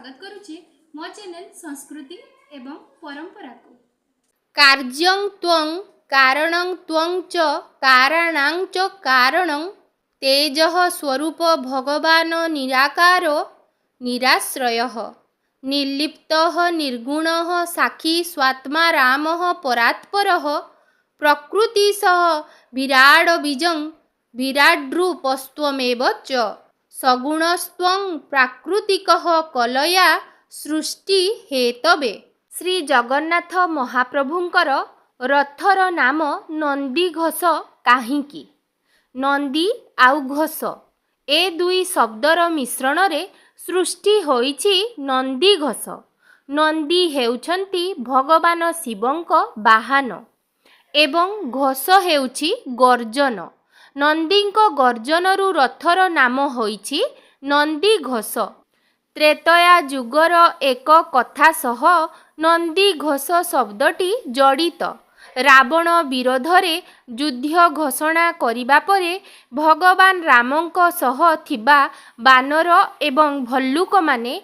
स्वागत करुछि मो चैनल संस्कृति एवं परंपरा को। कार्यं त्वं कारणं त्वं च कारणां च कारणं तेजः स्वरूप भगवान् निराकारो निराश्रयः निर्लिप्तः निर्गुणः साक्षी स्वात्मा रामः परात्परः प्रकृतिसह विराड बीजं विराड्रूपस्त्वमेव च सगुणस्त्वं प्राकृतिकः कलया सृष्टि हेतवे। श्री जगन्नाथ महाप्रभुंकर रथर नाम नंदीघोष काहींकी? नंदी आउ घोष ए दुई शब्दर मिश्रण रे सृष्टि होईछि नंदीघोष। नंदी हेउछंती भगवान शिवंक बाहन एवं घोष हेउछि गर्जन। नंदींक गर्जनरु रथर नाम होईछि नंदीघोष। त्रेतया जुगर एक कथा सह नंदीघोष शब्दटी जड़ित। रावण विरोधरे युद्ध घोषणा करिबा परे भगवान रामंक सह थिबा बानर एवं भल्लुक माने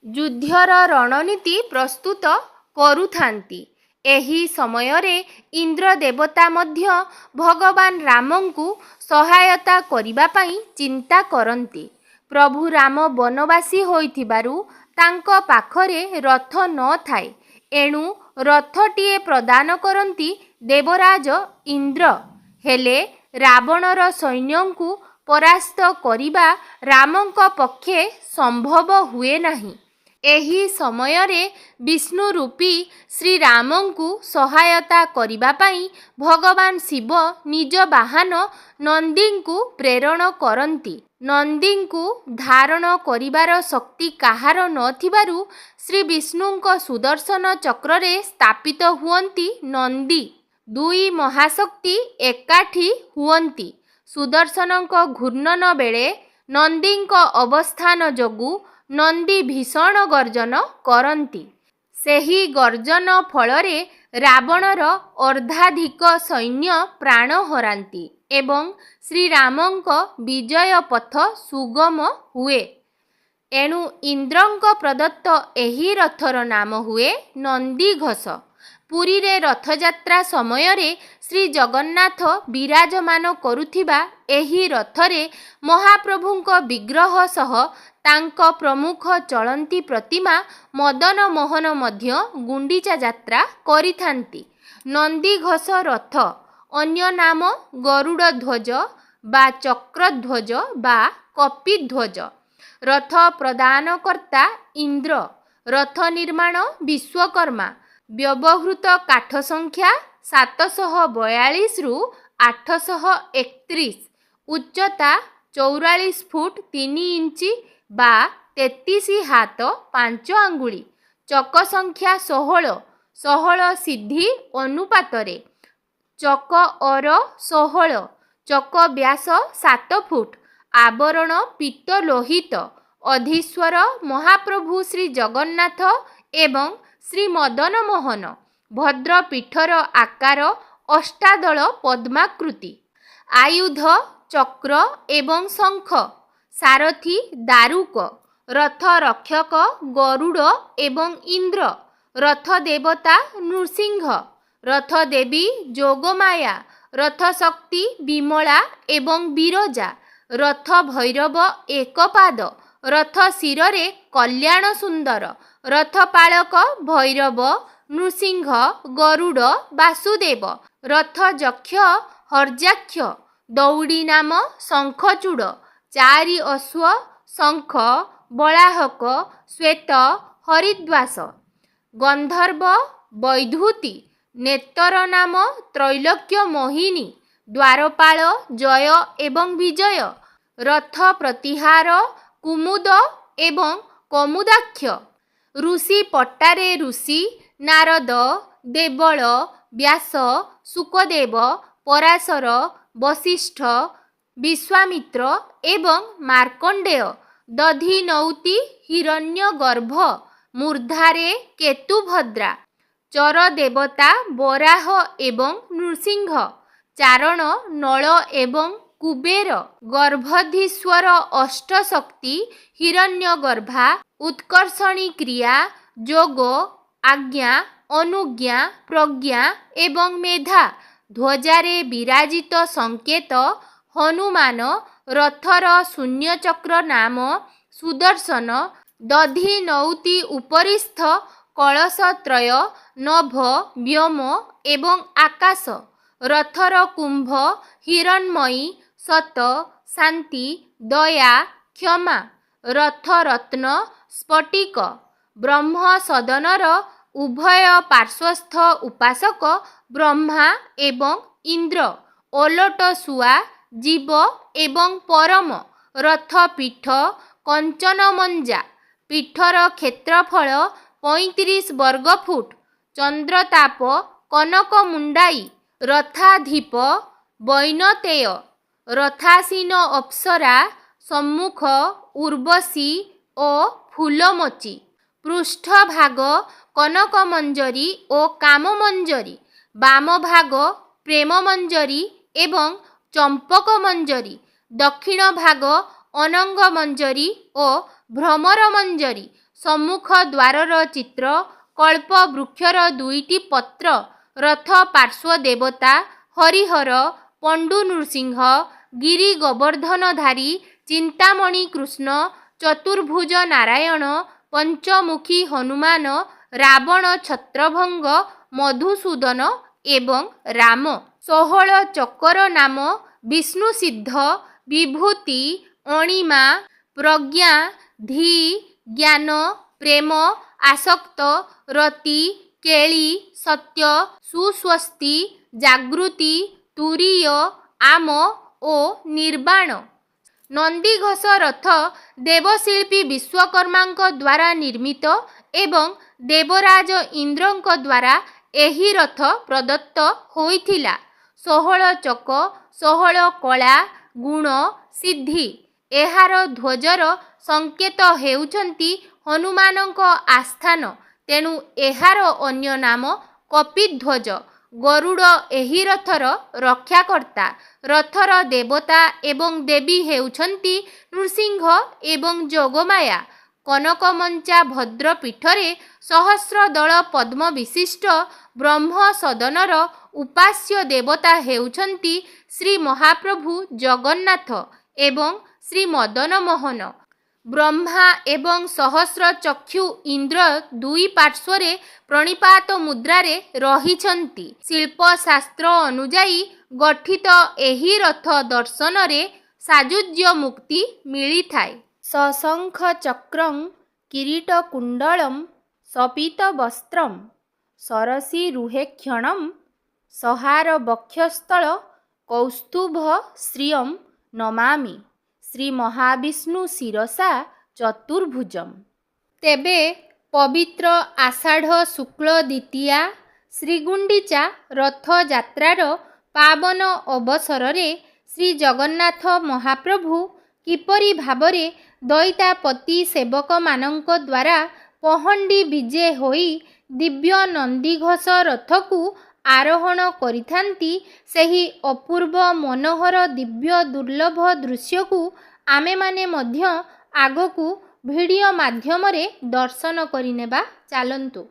युद्धर रणनीति प्रस्तुत करुथांती। एही समयरे इंद्र देवता मध्य भगवान रामंकु सहायता करिबा पई चिंता करंती। प्रभु राम वनवासी होइथिबारु तांको पाखरे रथ न थाए, एणु रथटीए प्रदान करंती देवराज इंद्र। हेले रावणर सैन्यंकु परास्त करिबा रामंक पक्षे संभव हुए नाही। एही समयरे विष्णु रूपी श्री रामंकु सहायता करिबा पई भगवान शिव निज बाहन नंदींकु प्रेरण करंती। नंदींकु धारण करिबार शक्ति काहार नथिबारु श्री विष्णुंक सुदर्शन चक्ररे स्थापित हुअंती नंदी। दुई महाशक्ति एकाठी हुअंती। सुदर्शनंक घूर्णन बेले नंदींक अवस्थान जोगु नंदी भीषण गर्जन करंती। सेही गर्जन फलरे रावणर अर्धाधिक सैन्य प्राण हरांती एवं श्रीरामंक विजय पथ सुगम हुए। एणु इंद्रंक प्रदत्त एही रथर नाम हुए नंदीघोष। पुरी रे रथयात्रा समयरे श्री जगन्नाथ विराजमान करुथिबा एही रथरे महाप्रभुंक विग्रह सह तांक प्रमुख चलंती प्रतिमा मदन मोहन मध्य गुंडीचा यात्रा करिथांती। नंदीघोष रथ अन्य नाम गरुड़ ध्वज बा चक्रध्वज बा कपिध्वज। रथ प्रदानकर्ता इंद्र। रथ निर्माण विश्वकर्मा। व्यवहृत काठ संख्या 742 रु 831। उच्चता 44 फुट 3 इंच बा 33 हाथ 5 आंगुली। चक संख्या 16 सिद्धि अनुपातरे। चक और 16। चक व्यास 7 फुट। आवरण पीत लोहित। अधीश्वर महाप्रभु श्री जगन्नाथ एवं श्री मदन मोहन। भद्र पीठर आकार अष्टादल पद्माकृति। आयुध चक्र एवं शंख। सारथी दारुक। रथ रक्षक गरुड़ एवं इंद्र। रथ देवता नृसिंह। रथ देवी जोगमाया। रथ शक्ति विमला एवं बिरजा। रथ भैरव एकपाद। रथ शिरे कल्याण सुंदर। रथ पालक भैरव नृसिंह गरुड़ वासुदेव। रथ यक्ष हर्जाक्ष। दौड़ी नाम शंखचूड़। 4 अश्व शंख बलाहक श्वेत हरिद्वास। गंधर्व वैधूति। नेतर नाम त्रैलोक्य मोहिनी। द्वारपाल जय एवं विजय। रथ प्रतिहार कुमुद एवं कमुदाक्ष। ऋषि पट्टारे ऋषि नारद देवल व्यास सुकदेव पराशर वशिष्ठ विश्वामित्र एवं मार्कंडेय। दधिनौति हिरण्यगर्भ। मूर्धारे केतुभद्रा। चर देवता बराह एवं नृसिंह। चारण नल एवं କୁବେର, ଗର୍ଭଧୀଶ୍ୱର ଅଷ୍ଟଶକ୍ତି, ହିରଣ୍ୟଗର୍ଭା, ଉତ୍କର୍ଷଣୀ କ୍ରିୟା, ଯୋଗ, ଆଜ୍ଞା, ଅନୁଜ୍ଞା, ପ୍ରଜ୍ଞା ଏବଂ ମେଧା, ଧ୍ୱଜାରେ ବିରାଜିତ ସଂକେତ, ହନୁମାନ, ରଥର ଶୂନ୍ୟଚକ୍ର ନାମ, ସୁଦର୍ଶନ, ଦଧିନଉତି ଉପରିସ୍ଥ କଳସତ୍ରୟ, ନଭ, ବ୍ୟୋମ ଏବଂ ଆକାଶ, ରଥର କୁମ୍ଭ, ହିରଣ୍ମୟୀ, ସତ, ଶାନ୍ତି, ଦୟା, କ୍ଷମା, ରଥରତ୍ନ, ସ୍ଫଟିକ, ବ୍ରହ୍ମ ସଦନର ଉଭୟ ପାର୍ଶ୍ୱସ୍ଥ ଉପାସକ ବ୍ରହ୍ମା ଏବଂ ଇନ୍ଦ୍ର, ଓଲଟ ଶୁଆ, ଜୀବ ଏବଂ ପରମ, ରଥ ପୀଠ, କଞ୍ଚନମଞ୍ଜା, ପୀଠର କ୍ଷେତ୍ରଫଳ 35 ବର୍ଗଫୁଟ, ଚନ୍ଦ୍ରତାପ, କନକମୁଣ୍ଡାଇ, ରଥାଧୀପ, ବୈନତେୟ, ରଥାସୀନ ଅପ୍ସରା, ସମ୍ମୁଖ, ଉର୍ବଶୀ ଓ ଫୁଲମୋଚି, ପୃଷ୍ଠଭାଗ କନକମଞ୍ଜରୀ ଓ କାମମଞ୍ଜରୀ, ବାମଭାଗ ପ୍ରେମମଞ୍ଜରୀ ଏବଂ ଚମ୍ପକମଞ୍ଜରୀ, ଦକ୍ଷିଣ ଭାଗ ଅନଙ୍ଗମଞ୍ଜରୀ ଓ ଭ୍ରମରମଞ୍ଜରୀ, ସମ୍ମୁଖ ଦ୍ୱାରର ଚିତ୍ର, କଳ୍ପବୃକ୍ଷର 2ଟି ପତ୍ର, ରଥ ପାର୍ଶ୍ୱ ଦେବତା, ହରିହର, ପଣ୍ଡୁ ନୃସିଂହ, ଗିରି ଗୋବର୍ଦ୍ଧନଧାରୀ, ଚିନ୍ତାମଣି କୃଷ୍ଣ, ଚତୁର୍ଭୁଜ ନାରାୟଣ, ପଞ୍ଚମୁଖୀ ହନୁମାନ, ରାବଣ ଛତ୍ରଭଙ୍ଗ, ମଧୁସୂଦନ ଏବଂ ରାମ। 16 ଚକର ନାମ ବିଷ୍ଣୁସିଦ୍ଧ, ବିଭୂତି, ଅଣିମା, ପ୍ରଜ୍ଞା, ଧୀ, ଜ୍ଞାନ, ପ୍ରେମ, ଆସକ୍ତ, ରତି, କେଳି, ସତ୍ୟ, ସୁସ୍ୱସ୍ତି, ଜାଗୃତି, ତୁରୀୟ, ଆମ ଓ ନିର୍ବାଣ। ନନ୍ଦିଘୋଷ ରଥ ଦେବଶିଳ୍ପୀ ବିଶ୍ୱକର୍ମାଙ୍କ ଦ୍ୱାରା ନିର୍ମିତ ଏବଂ ଦେବରାଜ ଇନ୍ଦ୍ରଙ୍କ ଦ୍ୱାରା ଏହି ରଥ ପ୍ରଦତ୍ତ ହୋଇଥିଲା। 16 ଚକ, 16 କଳା, ଗୁଣ, ସିଦ୍ଧି। ଏହାର ଧ୍ୱଜର ସଂକେତ ହେଉଛନ୍ତି ହନୁମାନଙ୍କ ଆସ୍ଥାନ, ତେଣୁ ଏହାର ଅନ୍ୟ ନାମ କପିଧ୍ୱଜ। ଗରୁଡ଼ ଏହି ରଥର ରକ୍ଷାକର୍ତ୍ତା। ରଥର ଦେବତା ଏବଂ ଦେବୀ ହେଉଛନ୍ତି ନୃସିଂହ ଏବଂ ଯୋଗମାୟା। କନକମଞ୍ଚା ଭଦ୍ର ପୀଠରେ ସହସ୍ରଦଳ ପଦ୍ମ ବିଶିଷ୍ଟ ବ୍ରହ୍ମ ସଦନର ଉପାସ୍ୟ ଦେବତା ହେଉଛନ୍ତି ଶ୍ରୀ ମହାପ୍ରଭୁ ଜଗନ୍ନାଥ ଏବଂ ଶ୍ରୀ ମଦନମୋହନ। ବ୍ରହ୍ମା ଏବଂ ସହସ୍ର ଚକ୍ଷୁ ଇନ୍ଦ୍ର ଦୁଇ ପାର୍ଶ୍ୱରେ ପ୍ରଣିପାତ ମୁଦ୍ରାରେ ରହିଛନ୍ତି। ଶିଳ୍ପଶାସ୍ତ୍ର ଅନୁଯାୟୀ ଗଠିତ ଏହି ରଥ ଦର୍ଶନରେ ସାୟୁଜ୍ୟ ମୁକ୍ତି ମିଳିଥାଏ। ସଶଙ୍ଖ ଚକ୍ରଂ କିରୀଟକୁଣ୍ଡଳଂ ସପୀତବସ୍ତ୍ରଂ ସରସୀରୁହେକ୍ଷଣଂ ସହାର ବକ୍ଷସ୍ଥଳ କୌସ୍ତୁଭ ଶ୍ରିୟଂ ନମାମି ଶ୍ରୀ ମହାବିଷ୍ଣୁ ଶିରସା ଚତୁର୍ଭୁଜମ୍। ତେବେ ପବିତ୍ର ଆଷାଢ଼ ଶୁକ୍ଳ ଦ୍ୱିତୀୟା ଶ୍ରୀଗୁଣ୍ଡିଚା ରଥଯାତ୍ରାର ପାବନ ଅବସରରେ ଶ୍ରୀ ଜଗନ୍ନାଥ ମହାପ୍ରଭୁ କିପରି ଭାବରେ ଦଇତାପତି ସେବକମାନଙ୍କ ଦ୍ୱାରା ପହଣ୍ଡି ବିଜେ ହୋଇ ଦିବ୍ୟ ନନ୍ଦିଘୋଷ ରଥକୁ ଆରୋହଣ କରିଥାନ୍ତି, ସେହି ଅପୂର୍ବ ମନୋହର ଦିବ୍ୟ ଦୁର୍ଲଭ ଦୃଶ୍ୟକୁ ଆମେମାନେ ମଧ୍ୟ ଆଗକୁ ଭିଡ଼ିଓ ମାଧ୍ୟମରେ ଦର୍ଶନ କରିନେବା। ଚାଲନ୍ତୁ।